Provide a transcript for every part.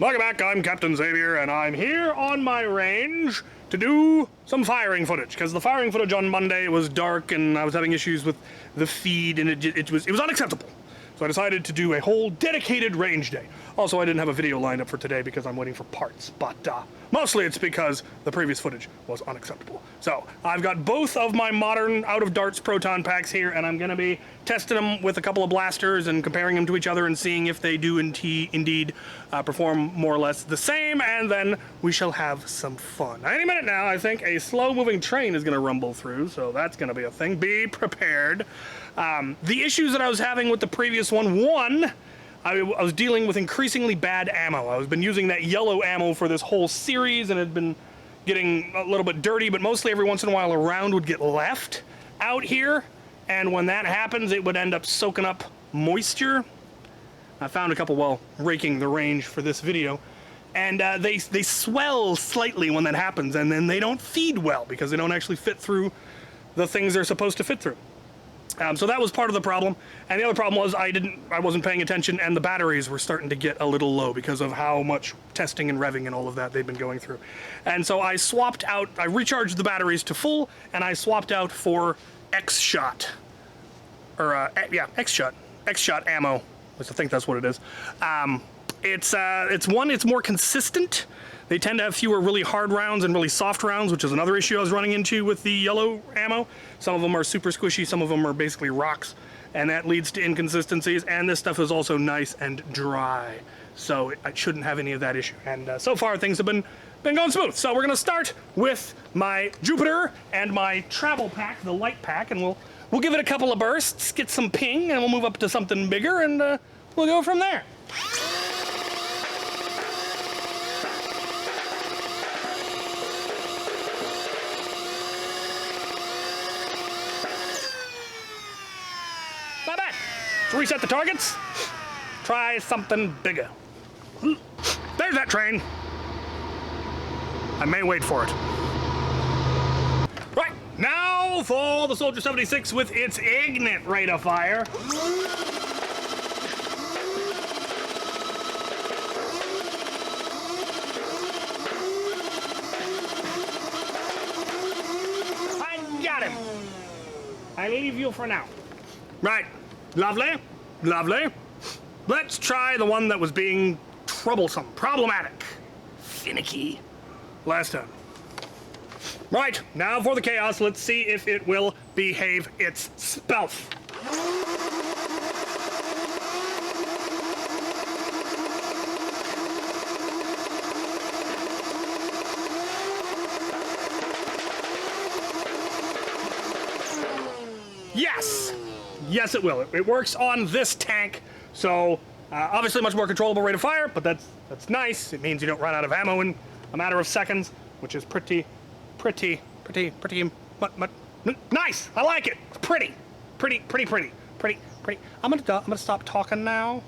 Welcome back, I'm Captain Xavier, and I'm here on my range to do some firing footage, because the firing footage on Monday was dark and I was having issues with the feed, and it was unacceptable. So I decided to do a whole dedicated range day. Also, I didn't have a video lined up for today because I'm waiting for parts, but mostly it's because the previous footage was unacceptable. So I've got both of my modern out-of-darts Proton packs here, and I'm going to be testing them with a couple of blasters and comparing them to each other and seeing if they do indeed perform more or less the same, and then we shall have some fun. Any minute now, I think a slow-moving train is going to rumble through, so that's going to be a thing. Be prepared. The issues that I was having with the previous one, I was dealing with increasingly bad ammo. I've been using that yellow ammo for this whole series, and it had been getting a little bit dirty, but mostly every once in a while a round would get left out here, and when that happens, it would end up soaking up moisture. I found a couple while raking the range for this video, and they swell slightly when that happens, and then they don't feed well because they don't actually fit through the things they're supposed to fit through. So that was part of the problem, and the other problem was I wasn't paying attention, and the batteries were starting to get a little low because of how much testing and revving and all of that they've been going through. And so I swapped out, I recharged the batteries to full, and I swapped out for X-Shot, or X-Shot ammo, at least I think that's what it is. It's more consistent. They tend to have fewer really hard rounds and really soft rounds, which is another issue I was running into with the yellow ammo. Some of them are super squishy, some of them are basically rocks, and that leads to inconsistencies, and this stuff is also nice and dry, so I shouldn't have any of that issue. And so far, things have been going smooth. So we're gonna start with my Jupiter and my travel pack, the light pack, and we'll give it a couple of bursts, get some ping, and we'll move up to something bigger, and we'll go from there. Let's reset the targets. Try something bigger. There's that train. I may wait for it. Right, now for the Soldier 76 with its Ignite rate of fire. I got him. I leave you for now. Right. Lovely, lovely. Let's try the one that was being troublesome, problematic, finicky last time. Right, now for the chaos. Let's see if it will behave its spelf. Yes! Yes, it will. It works on this tank, so obviously much more controllable rate of fire, but that's nice. It means you don't run out of ammo in a matter of seconds, which is pretty nice. I like it. It's pretty. I'm gonna stop talking now.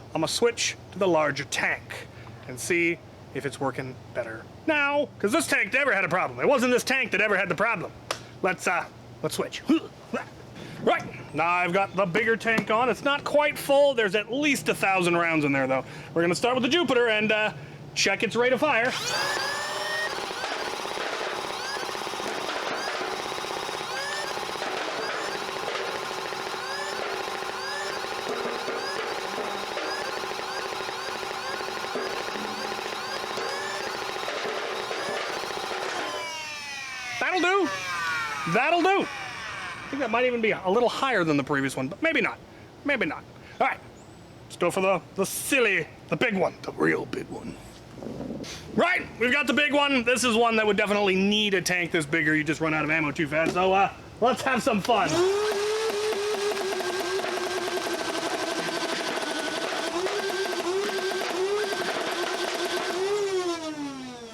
I'm gonna switch to the larger tank and see if it's working better now, because this tank never had a problem. It wasn't this tank that ever had the problem. Let's switch. Right, now I've got the bigger tank on. It's not quite full. There's at least 1,000 rounds in there, though. We're gonna start with the Jupiter and check its rate of fire. That'll do. That'll do. I think that might even be a little higher than the previous one, but maybe not. Maybe not. All right, let's go for the big one, the real big one. Right, we've got the big one. This is one that would definitely need a tank this bigger. You just run out of ammo too fast. So let's have some fun.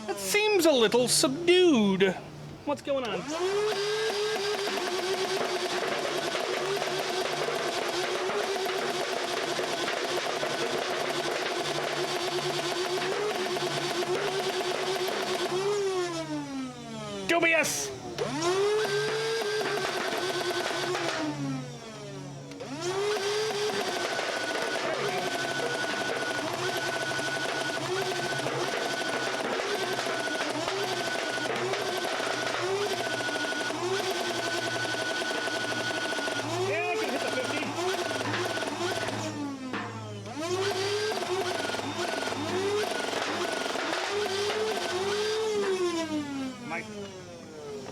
It seems a little subdued. What's going on? Dubious!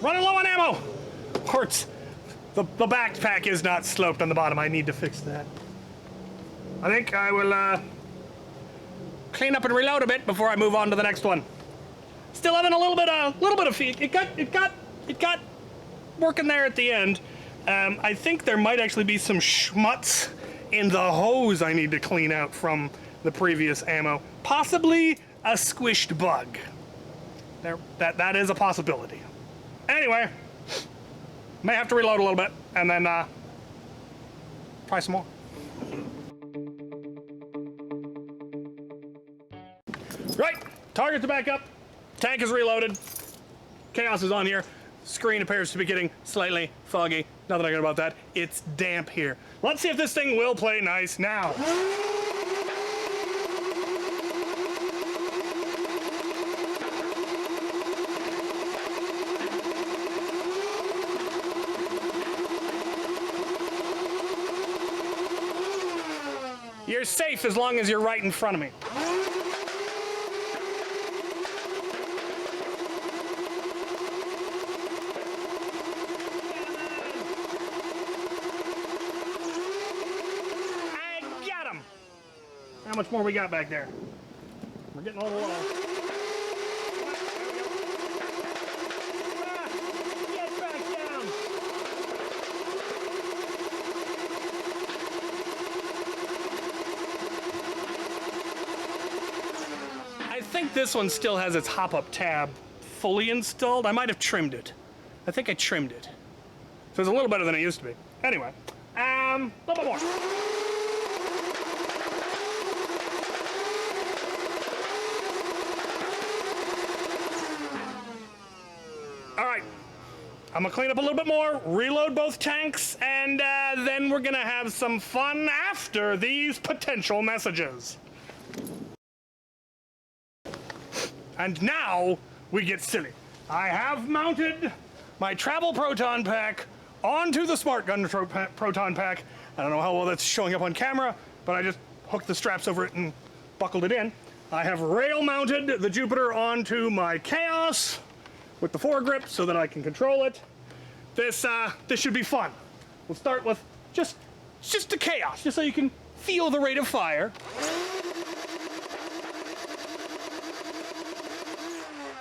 running low on ammo. Or it's, the backpack is not sloped on the bottom. I need to fix that. I think I will clean up and reload a bit before I move on to the next one. Still having a little bit of feed. It got working there at the end. I think there might actually be some schmutz in the hose I need to clean out from the previous ammo. Possibly a squished bug. That is a possibility. Anyway, may have to reload a little bit and then try some more. Right, target's back up. Tank is reloaded. Chaos is on here. Screen appears to be getting slightly foggy. Nothing I can do about that. It's damp here. Let's see if this thing will play nice now. You're safe as long as you're right in front of me. How much more we got back there? We're getting a little low. Get back down! I think this one still has its hop-up tab fully installed. I might have trimmed it. I think I trimmed it. So it's a little better than it used to be. Anyway, a little bit more. I'm gonna clean up a little bit more, reload both tanks, and then we're gonna have some fun after these potential messages. And now we get silly. I have mounted my travel proton pack onto the smart gun proton pack. I don't know how well that's showing up on camera, but I just hooked the straps over it and buckled it in. I have rail mounted the Jupiter onto my Chaos with the foregrip so that I can control it. This should be fun. We'll start with just the Chaos, just so you can feel the rate of fire.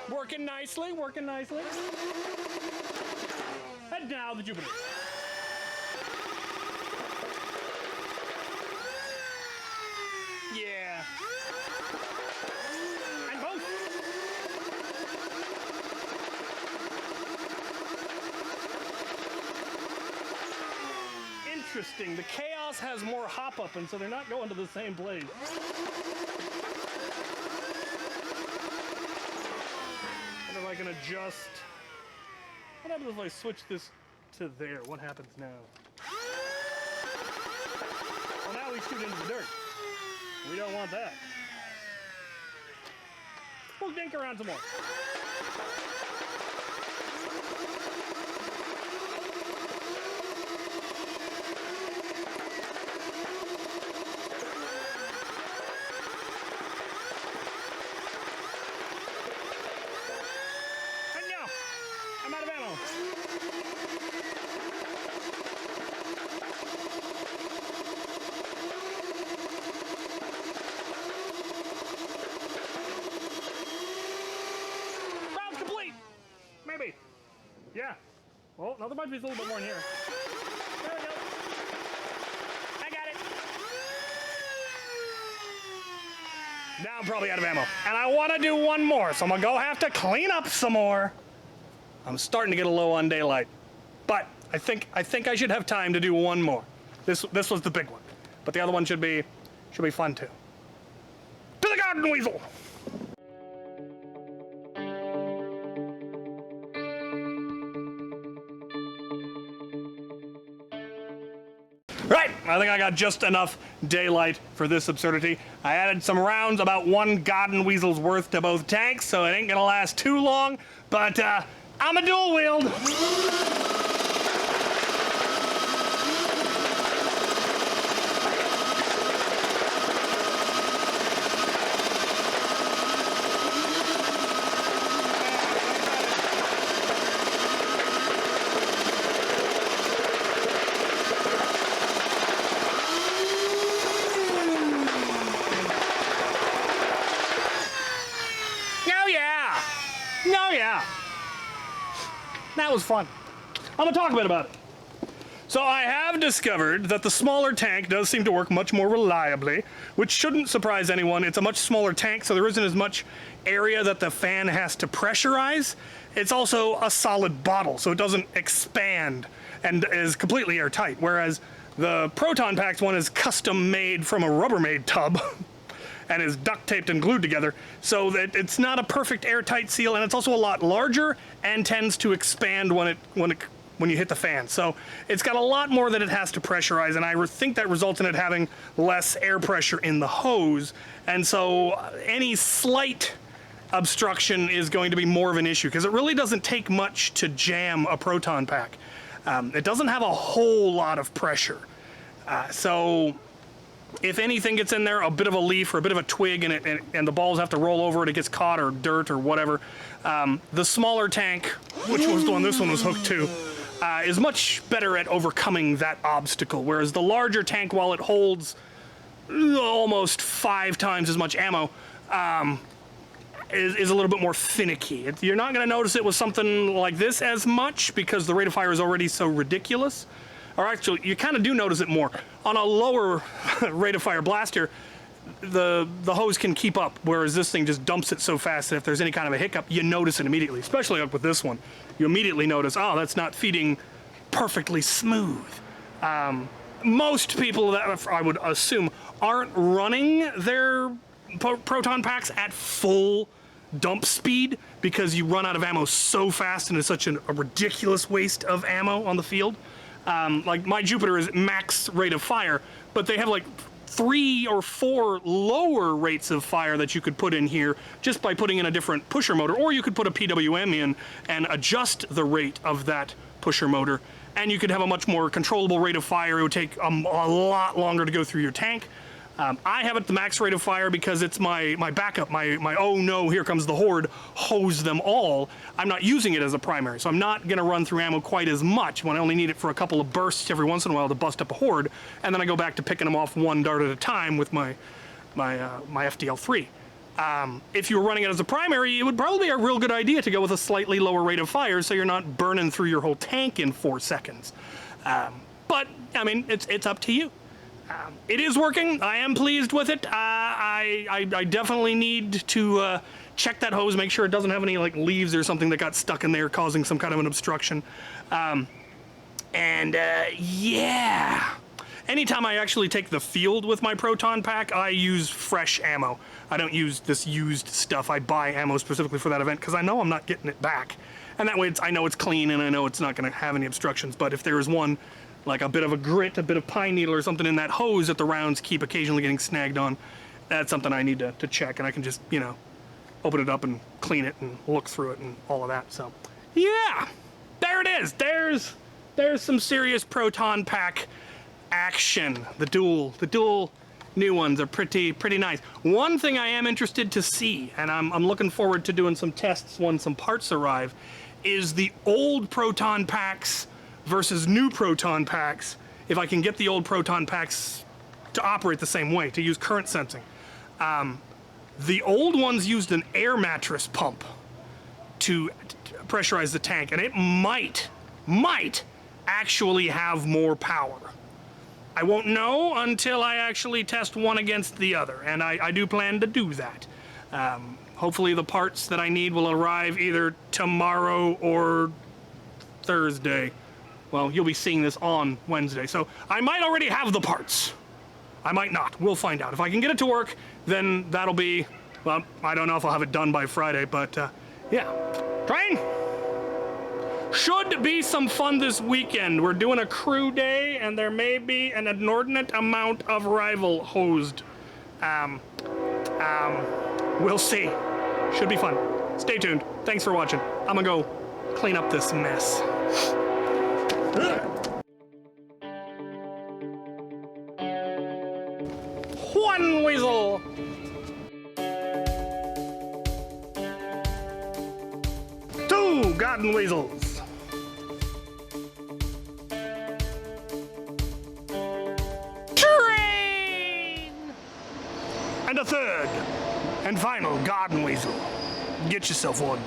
Working nicely, working nicely. And now the Jupiter. Yeah. And both. Interesting. The Chaos has more hop-up, and so they're not going to the same place. I wonder if I can adjust. What happens if I switch this to there? What happens now? Well, now we shoot into the dirt. We don't want that. We'll dink around some more. Yeah. Well, no, there might be a little bit more in here. There we go. I got it. Now I'm probably out of ammo. And I want to do one more, so I'm going to have to clean up some more. I'm starting to get a low on daylight. But I think I should have time to do one more. This was the big one. But the other one should be fun too. To the garden weasel! Right, I think I got just enough daylight for this absurdity. I added some rounds, about one garden weasel's worth to both tanks, so it ain't gonna last too long, but I'm a dual wield. That was fun. I'm gonna talk a bit about it. So I have discovered that the smaller tank does seem to work much more reliably, which shouldn't surprise anyone. It's a much smaller tank, so there isn't as much area that the fan has to pressurize. It's also a solid bottle, so it doesn't expand and is completely airtight, whereas the Proton Packs one is custom made from a Rubbermaid tub and is duct taped and glued together, so that it's not a perfect airtight seal, and it's also a lot larger and tends to expand when you hit the fan. So it's got a lot more that it has to pressurize, and I think that results in it having less air pressure in the hose, and so any slight obstruction is going to be more of an issue, because it really doesn't take much to jam a Proton Pack. It doesn't have a whole lot of pressure. So if anything gets in there, a bit of a leaf or a bit of a twig, and the balls have to roll over it, it gets caught, or dirt or whatever, the smaller tank, which was the one this one was hooked to, is much better at overcoming that obstacle, whereas the larger tank, while it holds almost 5 times as much ammo, is a little bit more finicky. You're not going to notice it with something like this as much because the rate of fire is already so ridiculous. Or actually, you kind of do notice it more. On a lower rate of fire blaster, the hose can keep up, whereas this thing just dumps it so fast that if there's any kind of a hiccup, you notice it immediately, especially like with this one. You immediately notice, oh, that's not feeding perfectly smooth. Most people, that I would assume, aren't running their Proton Packs at full dump speed because you run out of ammo so fast and it's such a ridiculous waste of ammo on the field. Like my Jupiter is max rate of fire, but they have like 3 or 4 lower rates of fire that you could put in here just by putting in a different pusher motor, or you could put a PWM in and adjust the rate of that pusher motor, and you could have a much more controllable rate of fire. It would take a lot longer to go through your tank. I have it the max rate of fire because it's my backup, my oh no, here comes the horde, hose them all. I'm not using it as a primary, so I'm not going to run through ammo quite as much when I only need it for a couple of bursts every once in a while to bust up a horde, and then I go back to picking them off one dart at a time with my FDL3. If you were running it as a primary, it would probably be a real good idea to go with a slightly lower rate of fire so you're not burning through your whole tank in 4 seconds. But, I mean, it's up to you. It is working. I am pleased with it. I definitely need to check that hose, make sure it doesn't have any like leaves or something that got stuck in there causing some kind of an obstruction. Yeah. Anytime I actually take the field with my Proton Pack, I use fresh ammo. I don't use this used stuff. I buy ammo specifically for that event because I know I'm not getting it back. And that way I know it's clean and I know it's not going to have any obstructions. But if there is one, like a bit of a grit, a bit of pine needle or something in that hose that the rounds keep occasionally getting snagged on, that's something I need to check, and I can just, you know, open it up and clean it and look through it and all of that. So, yeah, there it is. There's some serious Proton Pack action. The dual new ones are pretty nice. One thing I am interested to see, and I'm looking forward to doing some tests when some parts arrive, is the old Proton Packs versus new Proton Packs, if I can get the old Proton Packs to operate the same way, to use current sensing. The old ones used an air mattress pump to pressurize the tank, and it might actually have more power. I won't know until I actually test one against the other, and I do plan to do that. Hopefully the parts that I need will arrive either tomorrow or Thursday. Well, you'll be seeing this on Wednesday, so I might already have the parts. I might not. We'll find out. If I can get it to work, then that'll be, well, I don't know if I'll have it done by Friday, but yeah. Train! Should be some fun this weekend. We're doing a crew day, and there may be an inordinate amount of rival hosed. We'll see. Should be fun. Stay tuned. Thanks for watching. I'm gonna go clean up this mess. One weasel. Two garden weasels. Train. And a third and final garden weasel. Get yourself one.